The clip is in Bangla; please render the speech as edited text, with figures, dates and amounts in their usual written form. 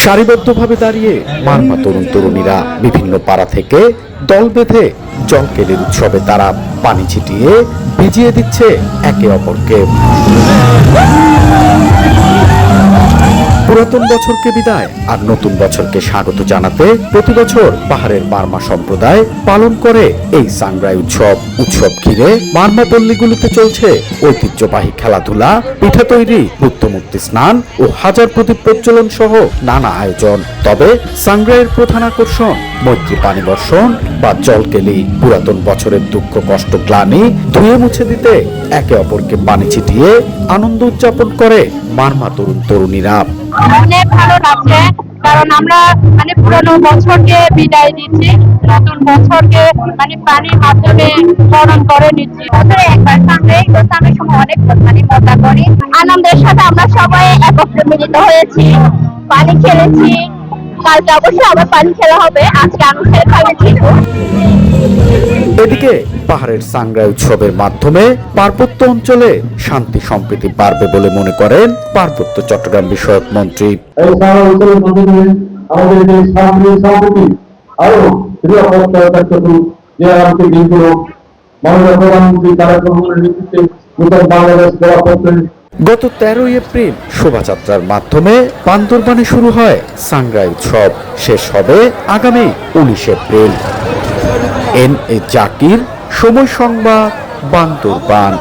সারিবদ্ধভাবে দাঁড়িয়ে মারমা তরুণ তরুণীরা বিভিন্ন পাড়া থেকে দল বেঁধে জলকেলির উৎসবে তারা পানি ছিটিয়ে ভিজিয়ে দিচ্ছে একে অপরকে। পুরাতন বছরকে বিদায় আর নতুন বছরকে স্বাগত জানাতে প্রতি বছর পাহাড়ের মারমা সম্প্রদায় পালন করে এই সাংগ্রাই উৎসব ঘিরে মারমা পল্লীগুলোতে চলছে ঐতিহ্যবাহী খেলাধুলা, পিঠা তৈরি, বুদ্ধমূর্তি স্নান ও হাজার প্রদীপ প্রজ্বলন সহ নানা আয়োজন। তবে সাংগ্রাইয়ের প্রধান আকর্ষণ মৈত্রী পানি বর্ষণ বা জলকেলি। পুরাতন বছরের দুঃখ কষ্ট গ্লানি ধুয়ে মুছে দিতে একে অপরকে পানি ছিটিয়ে আনন্দ উদযাপন করে মারমা তরুণ তরুণীরা। অনেক ভালো লাগছে, কারণ আমরা পুরনো বছরকে বিদায় দিচ্ছি, নতুন বছরকে পানির মাধ্যমে বরণ করে নিচ্ছি। বছরে একবার সামনে সময় অনেক মজা করি, আনন্দের সাথে আমরা সবাই একত্রে মিলিত হয়েছি, পানি খেলেছি। কালকে অবশ্যই আবার পানি খেলা হবে, আজকে আনন্দের পানি ছিল। এদিকে পাহাড়ের সাংগ্রাই উৎসবের মাধ্যমে পার্বত্য অঞ্চলে শান্তি সম্প্রীতি বাড়বে বলে মনে করেন পার্বত্য চট্টগ্রাম বিষয়ক মন্ত্রী। এই সারা উৎসবের মাধ্যমে আমাদের যে শান্তি সম্প্রীতি আরো নিরাপত্তা থাকতে, যে আগামী দিনগুলো মাননীয় প্রধানমন্ত্রী তারেক রহমানের নেতৃত্বে নতুন বাংলাদেশ গড়া করতে। গত 13 এপ্রিল শোভাযাত্রার মাধ্যমে বান্দরবানে শুরু হয় সাংগ্রাই উৎসব, শেষ হবে আগামী 19 এপ্রিল। এন এ জাকির, সময় সংবাদ, বান্দরবান।